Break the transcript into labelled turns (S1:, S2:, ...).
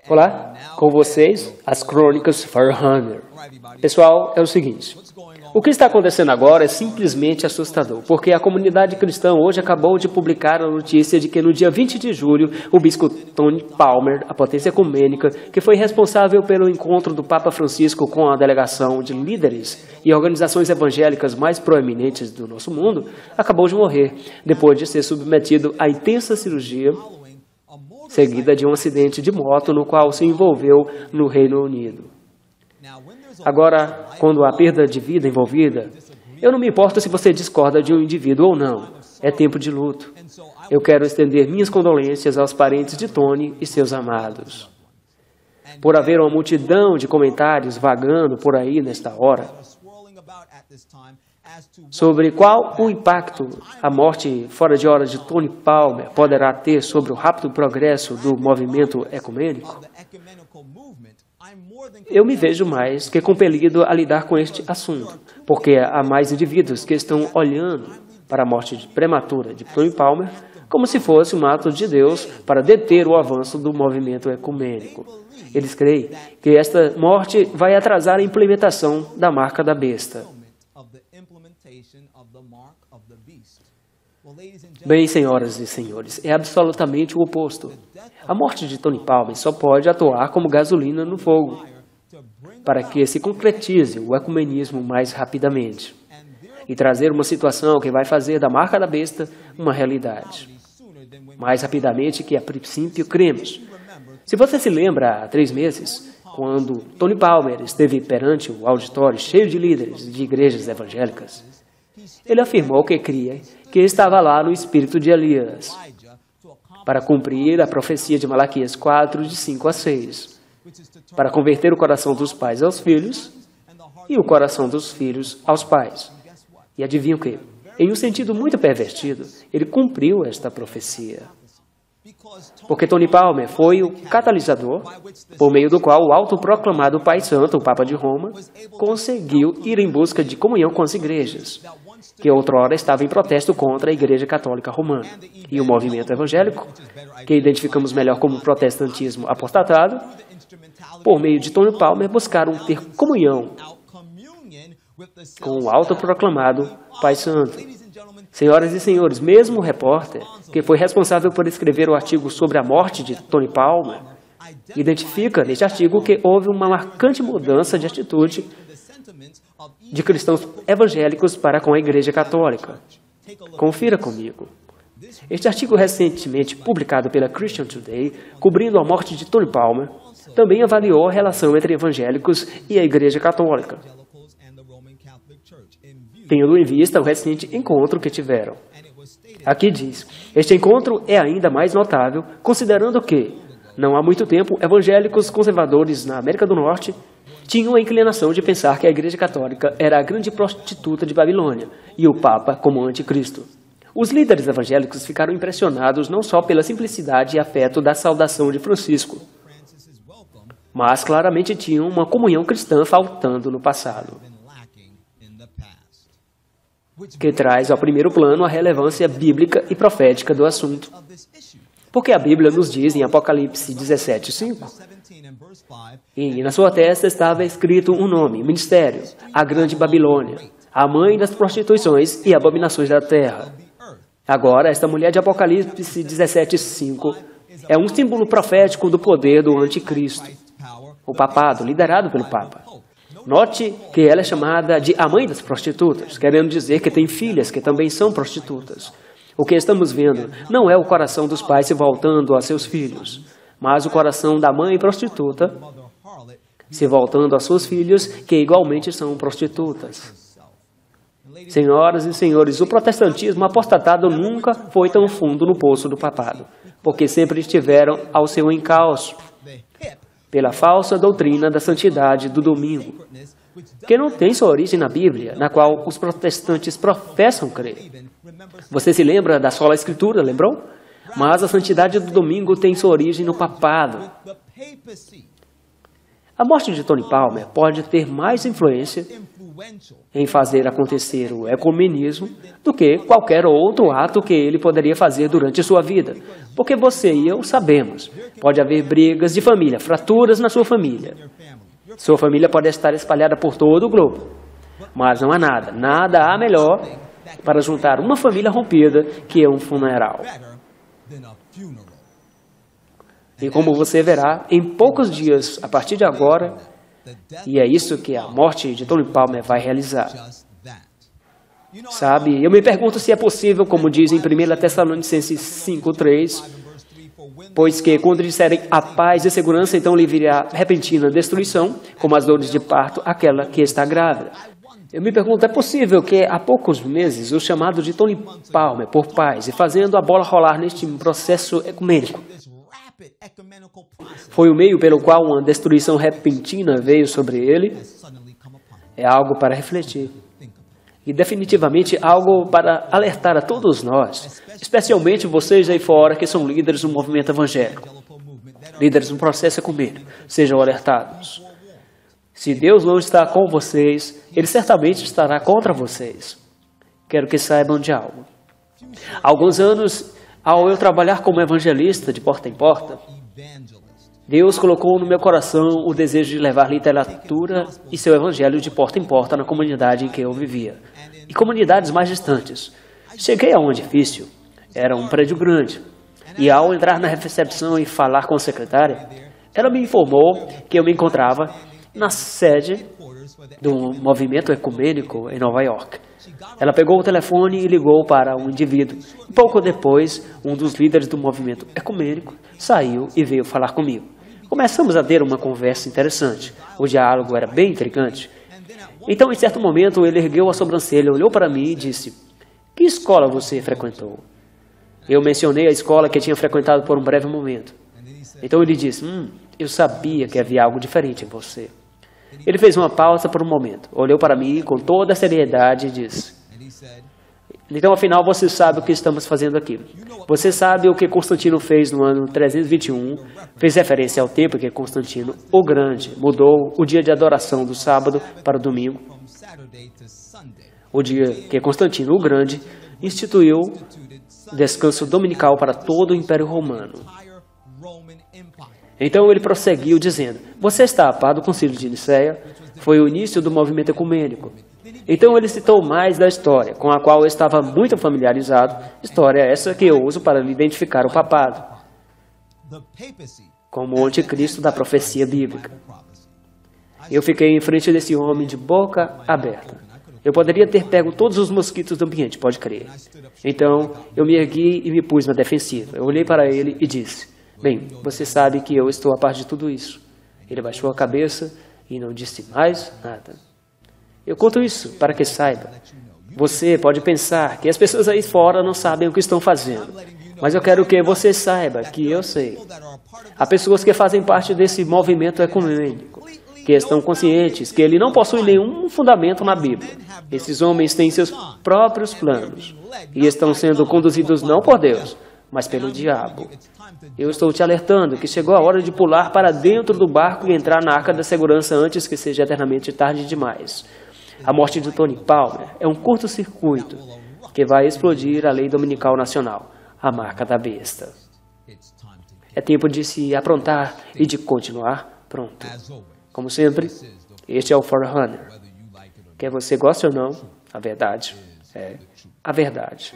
S1: Olá, com vocês, as Crônicas Farhammer. Pessoal, é o seguinte, o que está acontecendo agora é simplesmente assustador, porque a comunidade cristã hoje acabou de publicar a notícia de que no dia 20 de julho, o bispo Tony Palmer, a potência ecumênica, que foi responsável pelo encontro do Papa Francisco com a delegação de líderes e organizações evangélicas mais proeminentes do nosso mundo, acabou de morrer, depois de ser submetido a intensa cirurgia seguida de um acidente de moto no qual se envolveu no Reino Unido. Agora, quando há perda de vida envolvida, eu não me importo se você discorda de um indivíduo ou não. É tempo de luto. Eu quero estender minhas condolências aos parentes de Tony e seus amados. Por haver uma multidão de comentários vagando por aí nesta hora sobre qual o impacto a morte fora de hora de Tony Palmer poderá ter sobre o rápido progresso do movimento ecumênico, eu me vejo mais que compelido a lidar com este assunto, porque há mais indivíduos que estão olhando para a morte prematura de Tony Palmer como se fosse um ato de Deus para deter o avanço do movimento ecumênico. Eles creem que esta morte vai atrasar a implementação da marca da besta. Bem, senhoras e senhores, é absolutamente o oposto. A morte de Tony Palmer só pode atuar como gasolina no fogo, para que se concretize o ecumenismo mais rapidamente e trazer uma situação que vai fazer da marca da besta uma realidade, mais rapidamente que a princípio cremos. Se você se lembra, há 3 meses, quando Tony Palmer esteve perante o auditório cheio de líderes de igrejas evangélicas, ele afirmou que cria que estava lá no espírito de Elias, para cumprir a profecia de Malaquias 4, de 5 a 6, para converter o coração dos pais aos filhos e o coração dos filhos aos pais. E adivinha o quê? Em um sentido muito pervertido, ele cumpriu esta profecia. Porque Tony Palmer foi o catalisador por meio do qual o autoproclamado Pai Santo, o Papa de Roma, conseguiu ir em busca de comunhão com as igrejas, que outrora estava em protesto contra a Igreja Católica Romana. E o movimento evangélico, que identificamos melhor como protestantismo apostatado, por meio de Tony Palmer, buscaram ter comunhão com o autoproclamado Pai Santo. Senhoras e senhores, mesmo o repórter, que foi responsável por escrever o artigo sobre a morte de Tony Palmer, identifica neste artigo que houve uma marcante mudança de atitude de cristãos evangélicos para com a Igreja Católica. Confira comigo. Este artigo recentemente publicado pela Christian Today, cobrindo a morte de Tony Palmer, também avaliou a relação entre evangélicos e a Igreja Católica, tendo em vista o recente encontro que tiveram. Aqui diz, este encontro é ainda mais notável, considerando que, não há muito tempo, evangélicos conservadores na América do Norte tinham a inclinação de pensar que a Igreja Católica era a grande prostituta de Babilônia e o Papa como anticristo. Os líderes evangélicos ficaram impressionados não só pela simplicidade e afeto da saudação de Francisco, mas claramente tinham uma comunhão cristã faltando no passado, que traz ao primeiro plano a relevância bíblica e profética do assunto. Porque a Bíblia nos diz em Apocalipse 17:5, e na sua testa estava escrito um nome, ministério, a grande Babilônia, a mãe das prostituições e abominações da terra. Agora, esta mulher de Apocalipse 17:5 é um símbolo profético do poder do anticristo, o papado, liderado pelo Papa. Note que ela é chamada de a mãe das prostitutas, querendo dizer que tem filhas que também são prostitutas. O que estamos vendo não é o coração dos pais se voltando a seus filhos, mas o coração da mãe prostituta se voltando a suas filhas, que igualmente são prostitutas. Senhoras e senhores, o protestantismo apostatado nunca foi tão fundo no poço do papado, porque sempre estiveram ao seu encalço pela falsa doutrina da santidade do domingo, que não tem sua origem na Bíblia, na qual os protestantes professam crer. Você se lembra da sola Escritura, lembrou? Mas a santidade do domingo tem sua origem no papado. A morte de Tony Palmer pode ter mais influência em fazer acontecer o ecumenismo do que qualquer outro ato que ele poderia fazer durante sua vida. Porque você e eu sabemos, pode haver brigas de família, fraturas na sua família. Sua família pode estar espalhada por todo o globo. Mas não há nada há melhor para juntar uma família rompida que um funeral. E como você verá, em poucos dias, a partir de agora, e é isso que a morte de Tony Palmer vai realizar. Sabe, eu me pergunto se é possível, como diz em 1 Tessalonicenses 5:3, pois que quando disserem a paz e segurança, então lhe virá repentina destruição, como as dores de parto, aquela que está grávida. Eu me pergunto, é possível que há poucos meses o chamado de Tony Palmer por paz e fazendo a bola rolar neste processo ecumênico foi o meio pelo qual uma destruição repentina veio sobre ele? É algo para refletir. E definitivamente algo para alertar a todos nós, especialmente vocês aí fora que são líderes do movimento evangélico, líderes no processo ecumênico, sejam alertados. Se Deus não está com vocês, Ele certamente estará contra vocês. Quero que saibam de algo. Há alguns anos, ao eu trabalhar como evangelista de porta em porta, Deus colocou no meu coração o desejo de levar literatura e seu evangelho de porta em porta na comunidade em que eu vivia, e comunidades mais distantes. Cheguei a um edifício, era um prédio grande, e ao entrar na recepção e falar com a secretária, ela me informou que eu me encontrava na sede do movimento ecumênico em Nova York. Ela pegou o telefone e ligou para um indivíduo. Pouco depois, um dos líderes do movimento ecumênico saiu e veio falar comigo. Começamos a ter uma conversa interessante. O diálogo era bem intrigante. Então, em certo momento, ele ergueu a sobrancelha, olhou para mim e disse: "Que escola você frequentou?" Eu mencionei a escola que tinha frequentado por um breve momento. Então ele disse: "Eu sabia que havia algo diferente em você." Ele fez uma pausa por um momento, olhou para mim com toda a seriedade e disse: "Então, afinal, você sabe o que estamos fazendo aqui. Você sabe o que Constantino fez no ano 321, fez referência ao tempo que Constantino, o Grande, mudou o dia de adoração do sábado para o domingo. O dia que Constantino, o Grande, instituiu descanso dominical para todo o Império Romano." Então ele prosseguiu dizendo: "Você está a par do Concílio de Nicéia? Foi o início do movimento ecumênico." Então ele citou mais da história, com a qual eu estava muito familiarizado, história essa que eu uso para identificar o papado como o anticristo da profecia bíblica. Eu fiquei em frente desse homem de boca aberta. Eu poderia ter pego todos os mosquitos do ambiente, pode crer. Então eu me ergui e me pus na defensiva. Eu olhei para ele e disse: "Bem, você sabe que eu estou a par de tudo isso." Ele baixou a cabeça e não disse mais nada. Eu conto isso para que saiba. Você pode pensar que as pessoas aí fora não sabem o que estão fazendo, mas eu quero que você saiba que eu sei. Há pessoas que fazem parte desse movimento ecumênico, que estão conscientes que ele não possui nenhum fundamento na Bíblia. Esses homens têm seus próprios planos e estão sendo conduzidos não por Deus, mas pelo diabo. Eu estou te alertando que chegou a hora de pular para dentro do barco e entrar na arca da segurança antes que seja eternamente tarde demais. A morte de Tony Palmer é um curto-circuito que vai explodir a lei dominical nacional, a marca da besta. É tempo de se aprontar e de continuar pronto. Como sempre, este é o Forerunner. Quer você goste ou não, a verdade é a verdade.